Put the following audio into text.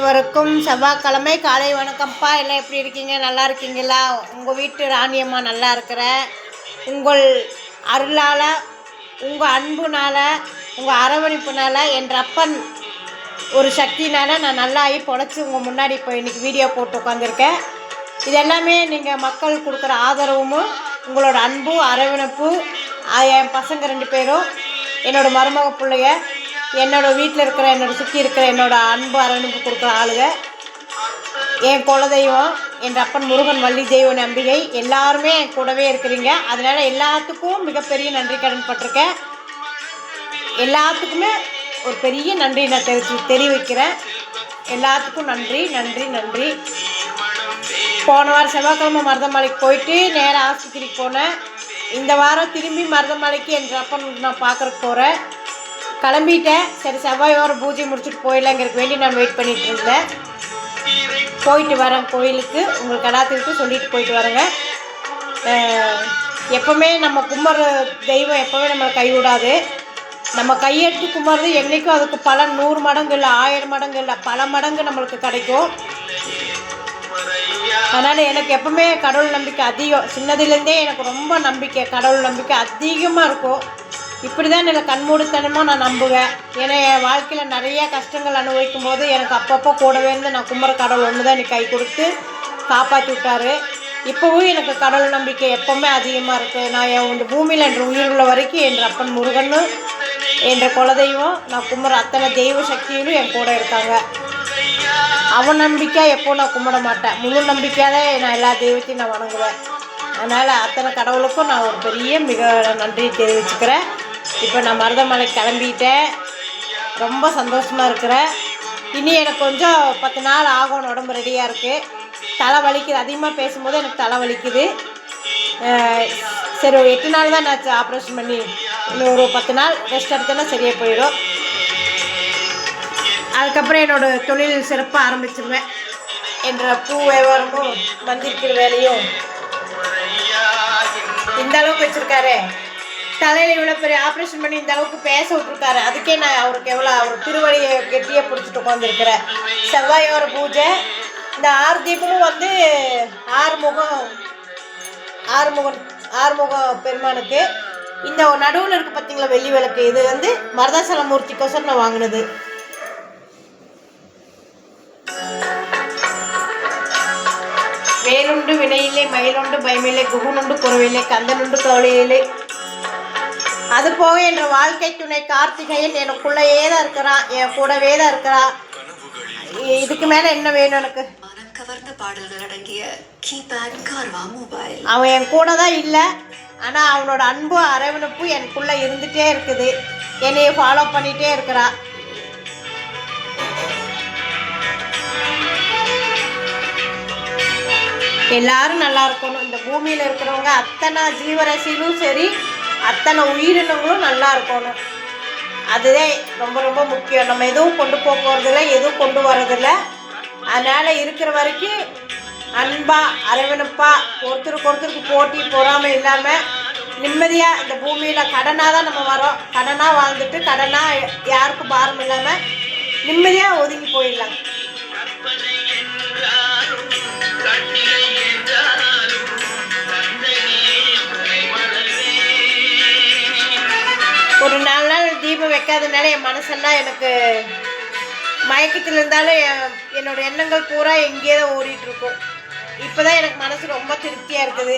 அனைவருக்கும் செவ்வாய்க்கிழமை காலை வணக்கம்ப்பா. எல்லாம் எப்படி இருக்கீங்க? நல்லா இருக்கீங்களா? உங்கள் வீட்டு ராணியம்மா நல்லா இருக்கிறேன். உங்கள் அருளால், உங்கள் அன்புனால், உங்கள் அரவணைப்புனால், என் அப்பன் ஒரு சக்தினால் நான் நல்லாகி பொழைச்சி உங்கள் முன்னாடி இப்போ இன்றைக்கி வீடியோ போட்டு உட்காந்துருக்கேன். இது எல்லாமே நீங்கள் மக்கள் கொடுக்குற ஆதரவும், உங்களோட அன்பு அரவணைப்பு, என் பசங்க 2 பேரும், என்னோடய மருமக பிள்ளைங்க, என்னோடய வீட்டில் இருக்கிற என்னோடய சுற்றி இருக்கிற என்னோடய அன்பு அரவணைப்பு கொடுக்குற ஆளுங்க, என் குலதெய்வம், என் அப்பன் முருகன், வள்ளி தெய்வ நம்பிக்கை, எல்லாருமே என் கூடவே இருக்கிறீங்க. அதனால் எல்லாத்துக்கும் மிகப்பெரிய நன்றி கடன் பட்டிருக்கேன். எல்லாத்துக்குமே ஒரு பெரிய நன்றி நான் தெரிவிக்கிறேன். எல்லாத்துக்கும் நன்றி நன்றி நன்றி. போன வாரம் செவ்வாய்க்கிழமை மருதமலைக்கு போயிட்டு நேராக ஆஸ்பத்திரிக்கு போனேன். இந்த வாரம் திரும்பி மருதமலைக்கு என் அப்பன் நான் பார்க்குறக்கு போகிறேன். கிளம்பிட்டேன். சரி, செவ்வாய் வாரம் பூஜை முடிச்சுட்டு போயிடலாங்கிறதுக்கு வேண்டி நான் வெயிட் பண்ணிகிட்டு இருந்தேன். போயிட்டு வரேன் கோயிலுக்கு. உங்களுக்கு எல்லாத்துக்கும் சொல்லிட்டு போயிட்டு வரேங்க. எப்போவுமே நம்ம கும்பிட்ற தெய்வம் எப்போவுமே நம்மளை கைவிடாது. நம்ம கையெடுத்து கும்பிட்றது என்றைக்கும் அதுக்கு பலன் 100 மடங்கு இல்லை, 1000 மடங்கு இல்லை, பல மடங்கு நம்மளுக்கு கிடைக்கும். அதனால் எனக்கு எப்போவுமே கடவுள் நம்பிக்கை அதிகம். சின்னதுலேருந்தே எனக்கு ரொம்ப நம்பிக்கை, கடவுள் நம்பிக்கை அதிகமாக இருக்கும். இப்படி தான் எனக்கு கண்மூடித்தனமாக நான் நம்புவேன். ஏன்னா என் வாழ்க்கையில் நிறைய கஷ்டங்கள் அனுபவிக்கும் போது எனக்கு அப்பப்போ கூடவே இருந்து நான் கும்பிட்ற கடவுள் ஒன்று தான் எனக்கு கை கொடுத்து காப்பாற்றி விட்டார். இப்போவும் எனக்கு கடவுள் நம்பிக்கை எப்போவுமே அதிகமாக இருக்குது. நான் இந்த பூமியில் என்ற உயிர் உள்ள வரைக்கும் என் அப்பன் முருகன் என்ற குலதெய்வம், நான் கும்பிட்ற அத்தனை தெய்வ சக்தியிலும் என் கூட இருக்காங்க. அவன் நம்பிக்கையாக எப்போ நான் கும்பிட மாட்டேன். முழு நம்பிக்கையாக நான் எல்லா தெய்வத்தையும் நான் வணங்குவேன். அதனால் அத்தனை கடவுளுக்கும் நான் ஒரு பெரிய மிக நன்றி தெரிவிச்சுக்கிறேன். இப்போ நான் மருதமலை கிளம்பிட்டேன். ரொம்ப சந்தோஷமாக இருக்கிறேன். இனி எனக்கு கொஞ்சம் 10 நாள் ஆகும். உடம்பு ரெடியாக இருக்குது. தலை வலிக்குது. அதிகமாக பேசும்போது எனக்கு தலை வலிக்குது. சரி, 8 நாள் தான் நான் ஆப்ரேஷன் பண்ணி இன்னும் ஒரு 10 நாள் ரெஸ்ட் எடுத்தேன்னா சரியாக போயிடும். அதுக்கப்புறம் என்னோடய தொழில் சிறப்பாக ஆரம்பிச்சிருவேன். என்ற பூ வியாபாரமும் மந்திரிக்கிற வேலையும் இந்த அளவுக்கு வச்சுருக்காரு. தலையில் இவ்வளோ பெரிய ஆப்ரேஷன் பண்ணி இந்த அளவுக்கு பேச விட்ருக்காரு. அதுக்கே நான் அவருக்கு அவர் திருவடியை கெட்டியாக பிடிச்சிட்டு உட்காந்துருக்கிறேன். செவ்வாயோர பூஜை. இந்த 6 தீபமும் வந்து ஆறுமுகம் பெருமானுக்கு. இந்த நடுவில் இருக்குது பார்த்தீங்களா வெள்ளி விளக்கு, இது வந்து மருதாசல மூர்த்திக்கோசரம் நான் வாங்கினது. வேலுண்டு வினையிலே, மயிலுண்டு பயமில்லை, குகுனுண்டு குறவில்லை, கந்தனுண்டு கவலையில்லை. அது போக என்ற வாழ்க்கை துணை கார்த்திகையன் எனக்குள்ளேயே தான் இருக்கிறான், என் கூடவே தான் இருக்கிறான். இதுக்கு மேலே என்ன வேணும் எனக்கு? அவன் என் கூட தான் இல்லை, ஆனால் அவனோட அன்பு அரவணைப்பு எனக்குள்ளே இருந்துகிட்டே இருக்குது. என்னைய ஃபாலோ பண்ணிகிட்டே இருக்கிறான். எல்லாரும் நல்லா இருக்கணும். இந்த பூமியில் இருக்கிறவங்க அத்தனை ஜீவராசிகளும் சரி, அத்தனை உயிரினங்களும் நல்லா இருக்கணும். அதுதான் ரொம்ப ரொம்ப முக்கியம். நம்ம எதுவும் கொண்டு போகிறதில்ல, எதுவும் கொண்டு வரதில்ல. அதனால் இருக்கிற வரைக்கும் அன்பாக அரவணைப்பாக ஒருத்தருக்கு போட்டி பொறாமை இல்லாமல் நிம்மதியாக இந்த பூமியில் கடனாக தான் நம்ம வரோம். கடனாக வாழ்ந்துட்டு கடனாக யாருக்கும் பாரம் இல்லாமல் நிம்மதியாக ஒதுங்கி போயிடலாம். ஒரு 4 நாள் தீபம் வைக்காதனால என் மனசெல்லாம் எனக்கு மயக்கத்தில் இருந்தாலும் என்னோட எண்ணங்கள் பூரா எங்கேயே தான் ஓடிட்டுருக்கும். இப்போ தான் எனக்கு மனசு ரொம்ப திருப்தியாக இருக்குது.